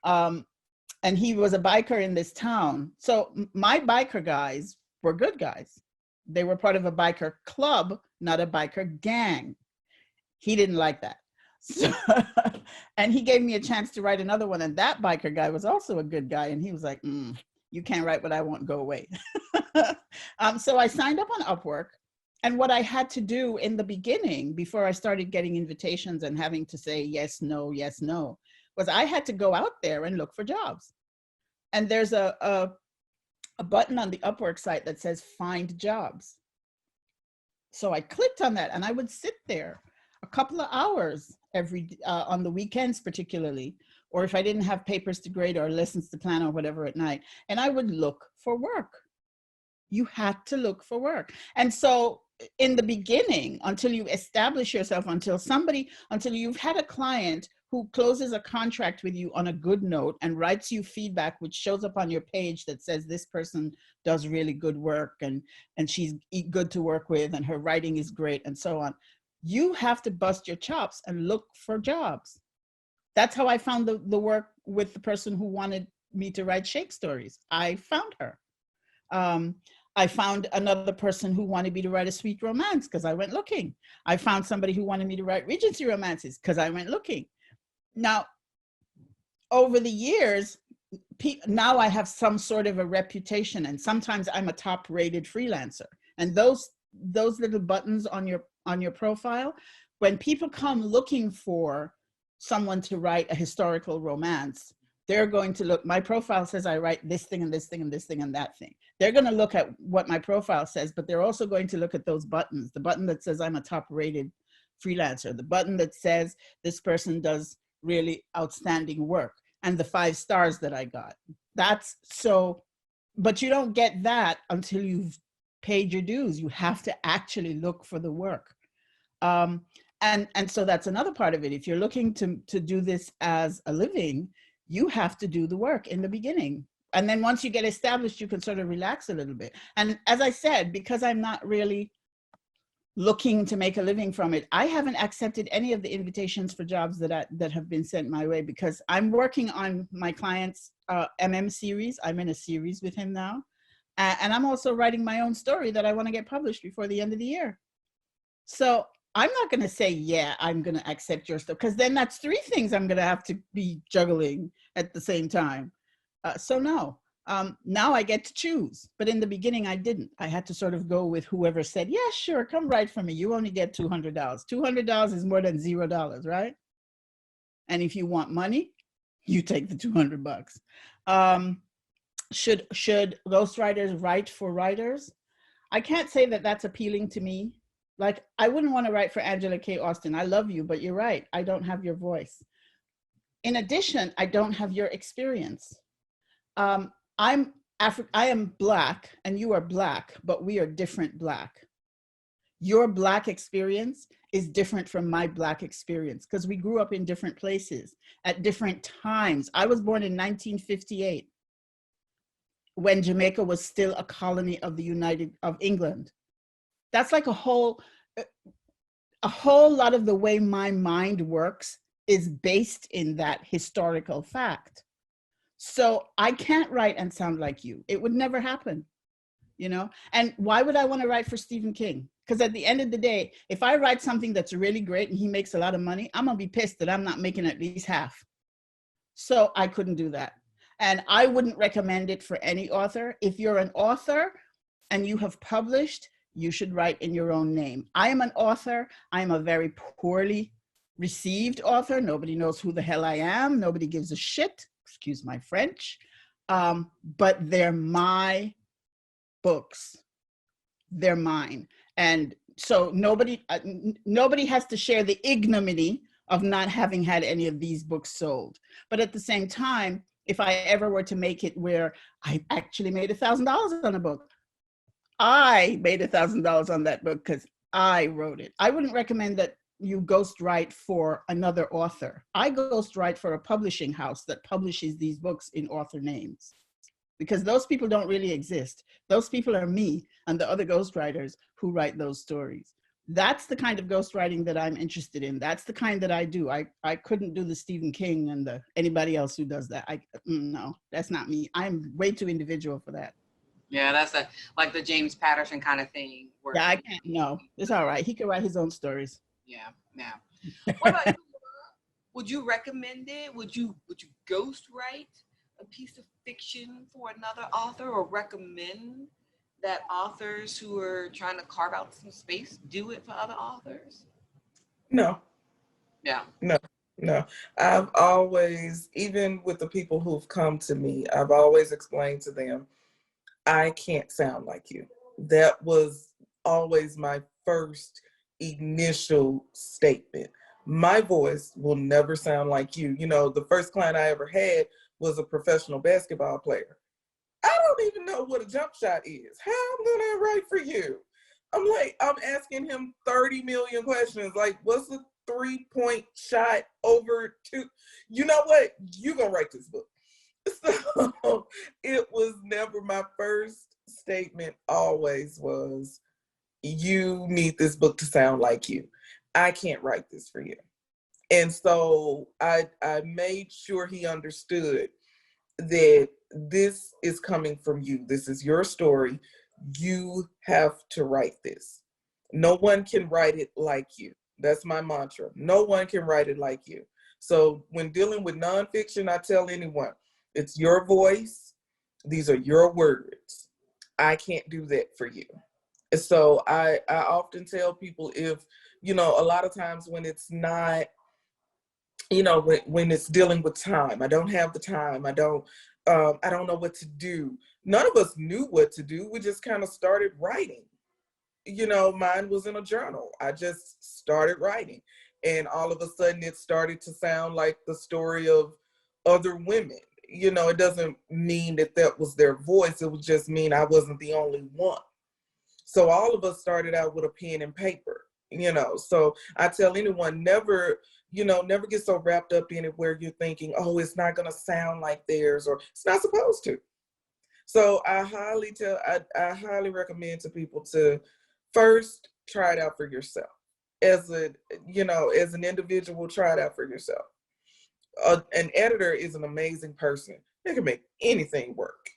And he was a biker in this town. So my biker guys were good guys. They were part of a biker club, not a biker gang. He didn't like that. So, and he gave me a chance to write another one. And that biker guy was also a good guy. And he was like, you can't write what I want, go away. So I signed up on Upwork. And what I had to do in the beginning, before I started getting invitations and having to say yes, no, was I had to go out there and look for jobs. And there's a button on the Upwork site that says find jobs. So I clicked on that, and I would sit there a couple of hours on the weekends particularly, or if I didn't have papers to grade or lessons to plan or whatever at night, and I would look for work. You had to look for work. And so in the beginning, until you establish yourself, until you've had a client who closes a contract with you on a good note and writes you feedback, which shows up on your page that says this person does really good work and she's good to work with and her writing is great and so on. You have to bust your chops and look for jobs. That's how I found the work with the person who wanted me to write Shake stories. I found her. I found another person who wanted me to write a sweet romance because I went looking. I found somebody who wanted me to write Regency romances because I went looking. Now, over the years, now I have some sort of a reputation, and sometimes I'm a top-rated freelancer. And those little buttons on your profile, when people come looking for someone to write a historical romance, they're going to look, my profile says I write this thing and this thing and this thing and that thing. They're going to look at what my profile says, but they're also going to look at those buttons, the button that says I'm a top-rated freelancer, the button that says this person does really outstanding work, and the 5 stars that I got. That's so, but you don't get that until you've paid your dues. You have to actually look for the work. And so that's another part of it. If you're looking to do this as a living, you have to do the work in the beginning. And then once you get established, you can sort of relax a little bit. And as I said, because I'm not really looking to make a living from it, I haven't accepted any of the invitations for jobs that have been sent my way, because I'm working on my client's series. I'm in a series with him now. And I'm also writing my own story that I want to get published before the end of the year. So I'm not going to say, yeah, I'm going to accept your stuff, because then that's 3 things I'm going to have to be juggling at the same time. So no, now I get to choose. But in the beginning, I didn't. I had to sort of go with whoever said, yeah, sure, come write for me. You only get $200. $200 is more than $0, right? And if you want money, you take the $200. Should ghostwriters write for writers? I can't say that that's appealing to me. Like, I wouldn't want to write for Angela K. Austin. I love you, but you're right. I don't have your voice. In addition, I don't have your experience. I am Black and you are Black, but we are different Black. Your Black experience is different from my Black experience because we grew up in different places at different times. I was born in 1958 when Jamaica was still a colony of England. That's like a whole lot of the way my mind works is based in that historical fact. So I can't write and sound like you. It would never happen, you know? And why would I want to write for Stephen King? Because at the end of the day, if I write something that's really great and he makes a lot of money, I'm gonna be pissed that I'm not making at least half. So I couldn't do that. And I wouldn't recommend it for any author. If you're an author and you have published, you should write in your own name. I am an author. I am a very poorly received author. Nobody knows who the hell I am. Nobody gives a shit, excuse my French. But they're my books. They're mine. And so nobody has to share the ignominy of not having had any of these books sold. But at the same time, if I ever were to make it where I actually made $1,000 on a book, I made $1,000 on that book because I wrote it. I wouldn't recommend that you ghostwrite for another author. I ghostwrite for a publishing house that publishes these books in author names, because those people don't really exist. Those people are me and the other ghostwriters who write those stories. That's the kind of ghostwriting that I'm interested in. That's the kind that I do. I couldn't do the Stephen King and anybody else who does that. No, that's not me. I'm way too individual for that. Yeah, that's like the James Patterson kind of thing. Yeah, I can't. No, it's all right. He can write his own stories. Yeah, yeah. What about you? Would you recommend it? Would you ghostwrite a piece of fiction for another author, or recommend that authors who are trying to carve out some space do it for other authors? No. Yeah. No. I've always, even with the people who've come to me, I've always explained to them, I can't sound like you. That was always my first initial statement. My voice will never sound like you. You know, the first client I ever had was a professional basketball player. I don't even know what a jump shot is. How I'm gonna write for you? I'm asking him 30 million questions. Like, what's a 3-point shot over two? You know what? You gonna write this book. So it was never, my first statement always was, you need this book to sound like you. I can't write this for you. And so I made sure he understood that this is coming from you. This is your story. You have to write this. No one can write it like you. That's my mantra. No one can write it like you. So when dealing with nonfiction, I tell anyone, it's your voice. These are your words. I can't do that for you. So I often tell people, if, you know, a lot of times when it's not, you know, when it's dealing with time, I don't have the time. I don't know what to do. None of us knew what to do. We just kind of started writing. You know, mine was in a journal. I just started writing. And all of a sudden it started to sound like the story of other women. You know, it doesn't mean that that was their voice. It would just mean I wasn't the only one. So all of us started out with a pen and paper, you know. So I tell anyone, never get so wrapped up in it where you're thinking, oh, it's not going to sound like theirs, or it's not supposed to. So I highly recommend to people to first try it out for yourself. As an individual, try it out for yourself. An editor is an amazing person. They can make anything work.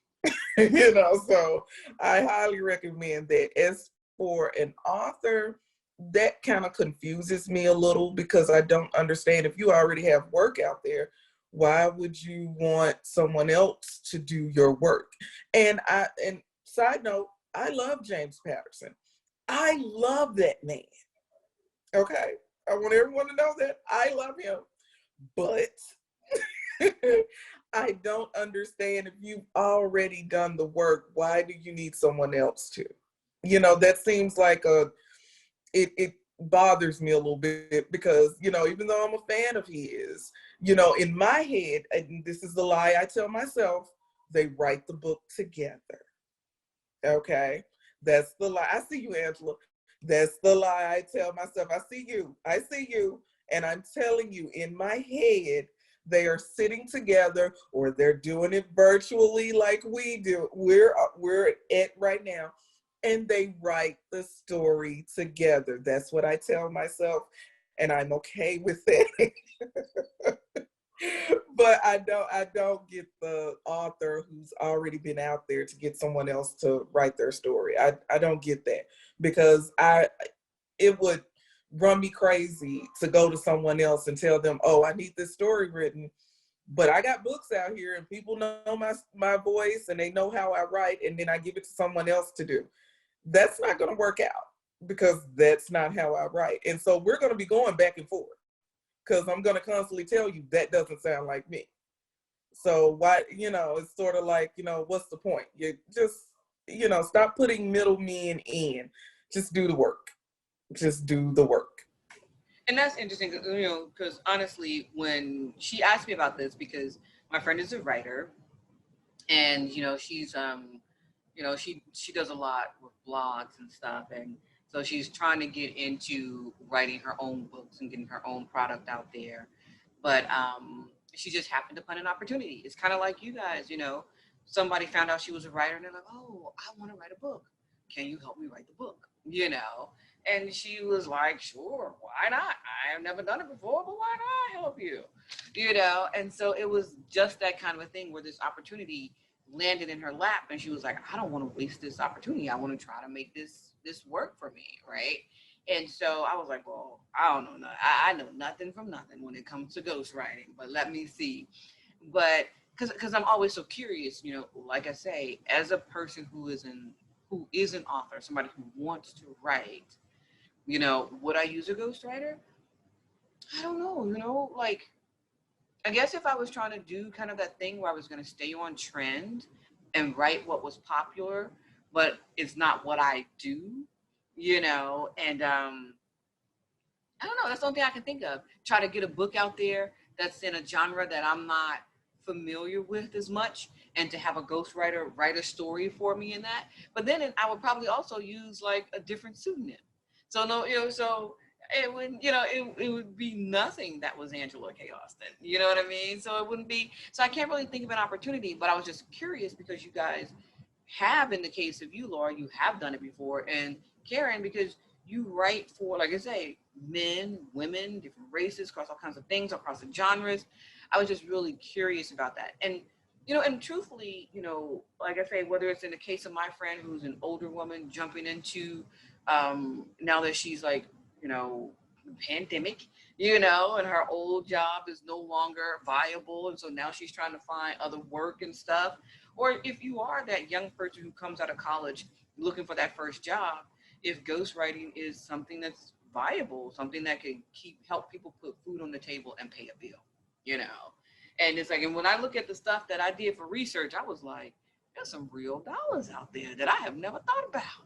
You know, so I highly recommend that. As for an author, that kind of confuses me a little, because I don't understand, if you already have work out there, why would you want someone else to do your work? And side note, I love James Patterson. I love that man. Okay. I want everyone to know that I love him. But I don't understand, if you've already done the work, why do you need someone else to? You know, that seems like it bothers me a little bit, because, you know, even though I'm a fan of his, you know, in my head, and this is the lie I tell myself, they write the book together. Okay. That's the lie. I see you, Angela. That's the lie I tell myself. I see you. And I'm telling you, in my head, they are sitting together, or they're doing it virtually like we do. We're at right now. And they write the story together. That's what I tell myself. And I'm okay with that. But I don't get the author who's already been out there to get someone else to write their story. I don't get that, because it would run me crazy to go to someone else and tell them, oh, I need this story written, but I got books out here and people know my voice and they know how I write, and then I give it to someone else to do. That's not going to work out, because that's not how I write. And so we're going to be going back and forth, because I'm going to constantly tell you that doesn't sound like me. So why, you know, it's sort of like, you know, what's the point? You just, you know, stop putting middlemen in. Just do the work. Just do the work. And that's interesting, you know, because honestly, when she asked me about this, because my friend is a writer, and you know, she's you know, she does a lot with blogs and stuff, and so she's trying to get into writing her own books and getting her own product out there. But she just happened upon an opportunity. It's kind of like you guys, you know, somebody found out she was a writer, and they're like, oh, I want to write a book. Can you help me write the book? You know? And she was like, sure, why not? I have never done it before, but why not help you? You know? And so it was just that kind of a thing where this opportunity landed in her lap, and she was like, I don't want to waste this opportunity. I want to try to make this work for me, right? And so I was like, well, I don't know. I know nothing from nothing when it comes to ghostwriting, but let me see. But because I'm always so curious, you know, like I say, as a person who is an author, somebody who wants to write, you know, would I use a ghostwriter? I don't know, you know, like, I guess if I was trying to do kind of that thing where I was going to stay on trend and write what was popular, but it's not what I do, you know, and I don't know, that's the only thing I can think of. Try to get a book out there that's in a genre that I'm not familiar with as much, and to have a ghostwriter write a story for me in that. But then I would probably also use like a different pseudonym. So no, so it would, it would be nothing that was Angela K. Austin. You know what I mean? So it wouldn't be, so I can't really think of an opportunity, but I was just curious because you guys have, in the case of you, Laura, you have done it before. And Karen, because you write for, like I say, men, women, different races, across all kinds of things, across the genres. I was just really curious about that. And, and truthfully, like I say, whether it's in the case of my friend who's an older woman jumping into, now that she's like, pandemic, and her old job is no longer viable. And so now she's trying to find other work and stuff. Or if you are that young person who comes out of college looking for that first job, if ghostwriting is something that's viable, something that can help people put food on the table and pay a bill, And it's like, and when I look at the stuff that I did for research, I was like, there's some real dollars out there that I have never thought about.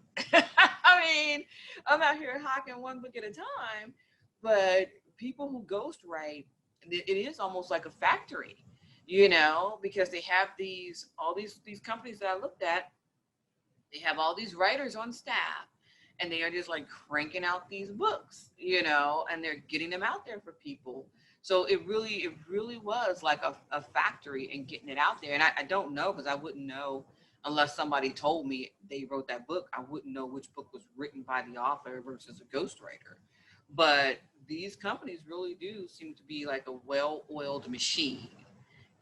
I mean, I'm out here hawking one book at a time, but people who ghostwrite, it is almost like a factory, because they have all these companies that I looked at, they have all these writers on staff, and they are just like cranking out these books, and they're getting them out there for people. So it really was like a factory and getting it out there. And I don't know, because I wouldn't know unless somebody told me they wrote that book. I wouldn't know which book was written by the author versus a ghostwriter. But these companies really do seem to be like a well-oiled machine,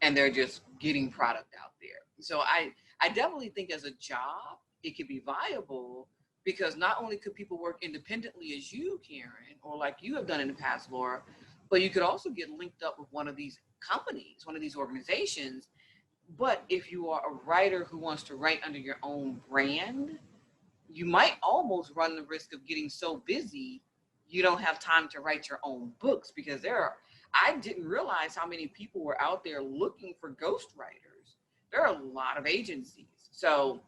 and they're just getting product out there. So I definitely think as a job, it could be viable, because not only could people work independently as you, Karen, or like you have done in the past, Laura, but you could also get linked up with one of these companies, one of these organizations. But if you are a writer who wants to write under your own brand, you might almost run the risk of getting so busy you don't have time to write your own books, because I didn't realize how many people were out there looking for ghostwriters. There are a lot of agencies. So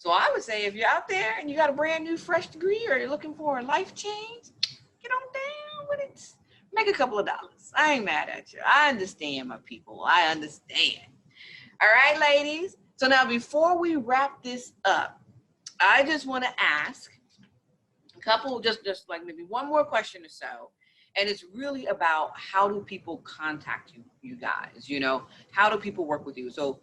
I would say, if you're out there and you got a brand new fresh degree, or you're looking for a life change, get on down with it. Make a couple of dollars. I ain't mad at you. I understand, my people. I understand. All right, ladies. So now, before we wrap this up, I just want to ask a couple, just like maybe one more question or so. And it's really about, how do people contact you guys? How do people work with you? So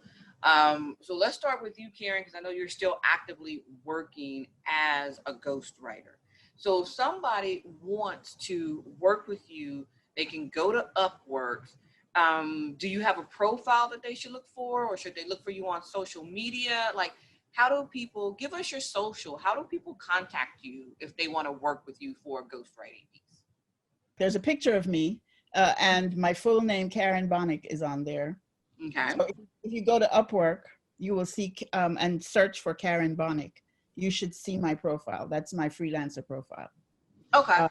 let's start with you, Karen, because I know you're still actively working as a ghostwriter. So if somebody wants to work with you, they can go to Upwork. Do you have a profile that they should look for, or should they look for you on social media? Like, how do people, give us your social, how do people contact you if they want to work with you for a ghostwriting piece? There's a picture of me, and my full name, Karen Bonnick, is on there. Okay. So if you go to Upwork, you will see, and search for Karen Bonnick, you should see my profile. That's my freelancer profile. Okay.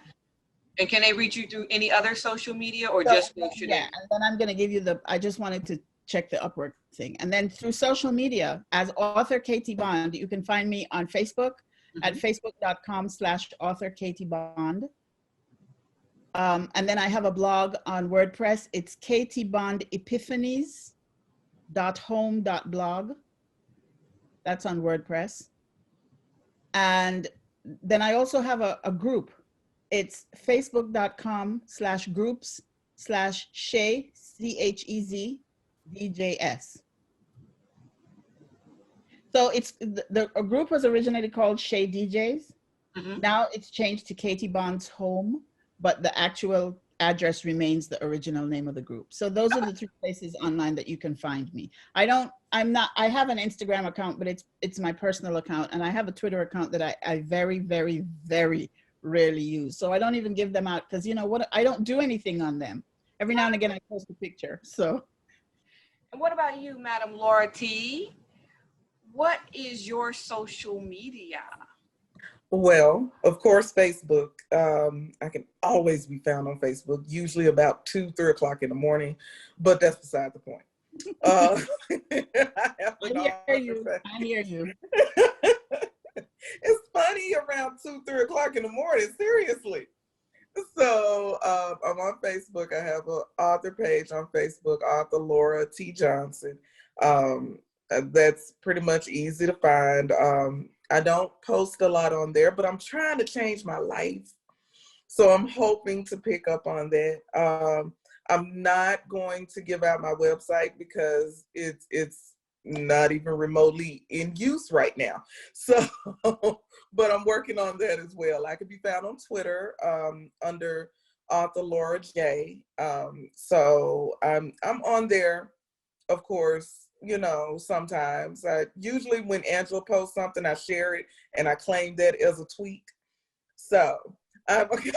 And can they reach you through any other social media, or just social? Yeah, and then I'm going to give you I just wanted to check the Upwork thing. And then through social media, as author Katie Bond, you can find me on Facebook at facebook.com/author Katie Bond. And then I have a blog on WordPress. It's katiebondepiphanies.home.blog. That's on WordPress. And then I also have a group. It's facebook.com/groups/Shay, CHEZ, DJS. So it's a group was originally called Shay DJs. Now it's changed to Katie Bond's Home, but the actual address remains the original name of the group. So those are the three places online that you can find me. I have an Instagram account, but it's my personal account, and I have a Twitter account that I very, very, very rarely use. So I don't even give them out, because I don't do anything on them. Every now and again I post a picture. So. And what about you, Madam Laura T? What is your social media? Well, of course, Facebook. I can always be found on Facebook, usually about 2-3 o'clock in the morning, but that's beside the point. I hear you. It's funny around 2-3 o'clock in the morning, seriously. So I'm on Facebook. I have an author page on Facebook, author Laura T. Johnson. That's pretty much easy to find. I don't post a lot on there, but I'm trying to change my life. So I'm hoping to pick up on that. I'm not going to give out my website because it's not even remotely in use right now. So, but I'm working on that as well. I can be found on Twitter under author Laura J. So I'm on there, of course. Sometimes usually when Angela posts something, I share it and I claim that as a tweet. So I'm okay.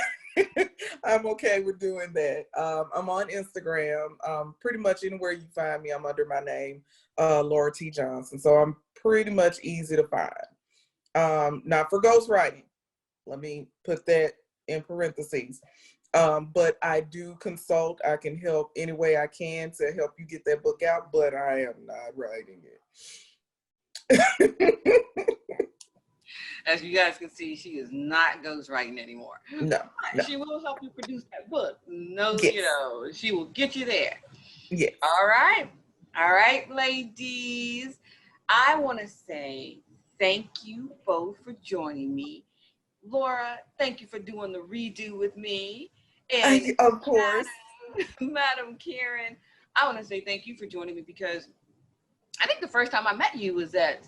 I'm okay with doing that. I'm on Instagram. Pretty much anywhere you find me, I'm under my name, Laura T. Johnson. So I'm pretty much easy to find. Not for ghostwriting. Let me put that in parentheses. But I do consult. I can help any way I can to help you get that book out, but I am not writing it. As you guys can see, she is not ghostwriting anymore. No. She will help you produce that book. No, Yes. she will get you there. Yes. All right, ladies. I want to say thank you both for joining me. Laura, thank you for doing the redo with me. And of course. Madam Karen, I want to say thank you for joining me because I think the first time I met you was at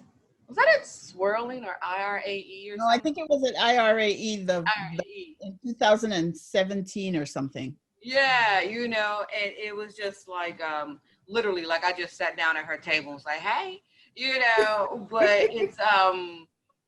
Swirling or IRAE or something? No, I think it was at IRAE IRAE. in 2017 or something. Yeah, and it was just like literally like I just sat down at her table and was like, hey, but it's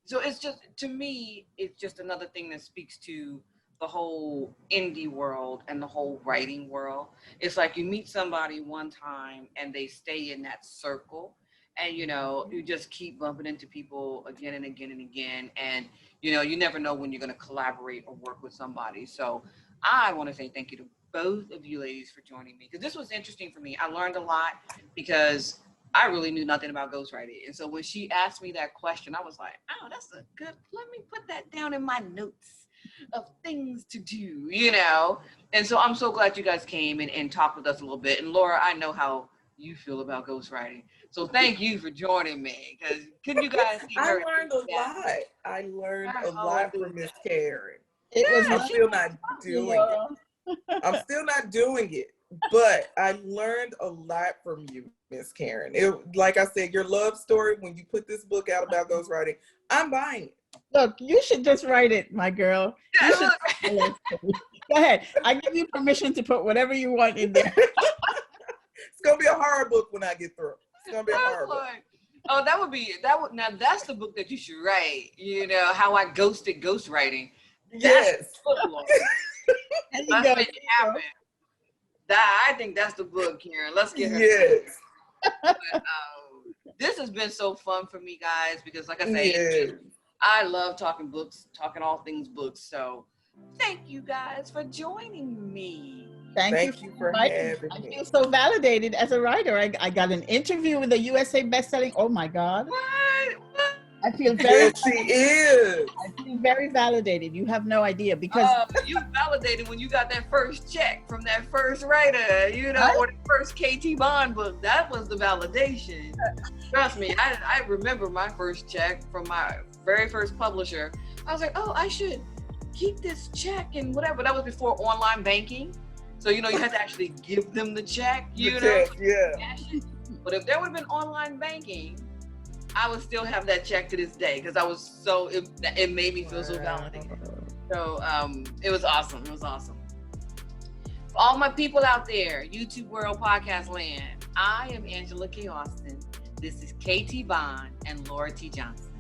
so it's just, to me, it's just another thing that speaks to the whole indie world and the whole writing world. It's like you meet somebody one time and they stay in that circle. And, you just keep bumping into people again and again and again. And, you never know when you're going to collaborate or work with somebody. So I want to say thank you to both of you ladies for joining me, because this was interesting for me. I learned a lot because I really knew nothing about ghostwriting. And so when she asked me that question, I was like, oh, that's a good, let me put that down in my notes of things to do, And so I'm so glad you guys came and talked with us a little bit. And Laura, I know how you feel about ghostwriting. So thank you for joining me, because couldn't you guys see I her? learned a lot. I learned a lot from Miss Karen. I'm still not doing it. I'm still not doing it, but I learned a lot from you, Miss Karen. Like I said, your love story, when you put this book out about ghostwriting, I'm buying it. Look, you should just write it, my girl. Go ahead. I give you permission to put whatever you want in there. It's gonna be a horror book when I get through. It's gonna be a horror book. Oh, now that's the book that you should write. How I ghosted ghostwriting. Yes. Let's make it happen. I think that's the book, Karen. Let's get her. Yes. But, this has been so fun for me, guys, because like I say, I love talking books, talking all things books. So thank you guys for joining me. Thank you for having me. I feel so validated as a writer. I got an interview with a USA bestselling. Oh my God. What? I feel very she is. I feel very validated. You have no idea, because you validated when you got that first check from that first writer, or the first KT Bond book. That was the validation. Trust me, I remember my first check from my very first publisher. I was like, oh, I should keep this check and whatever. That was before online banking. So, you had to actually give them the check, Check, yeah. But if there would have been online banking, I would still have that check to this day, because I was it made me feel so validated. So it was awesome. It was awesome. For all my people out there, YouTube world, podcast land, I am Angela K. Austin. This is KT Bond and Laura T. Johnson.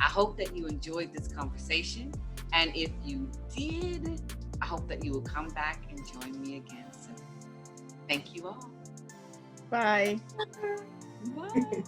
I hope that you enjoyed this conversation. And if you did, I hope that you will come back and join me again soon. Thank you all. bye. Bye.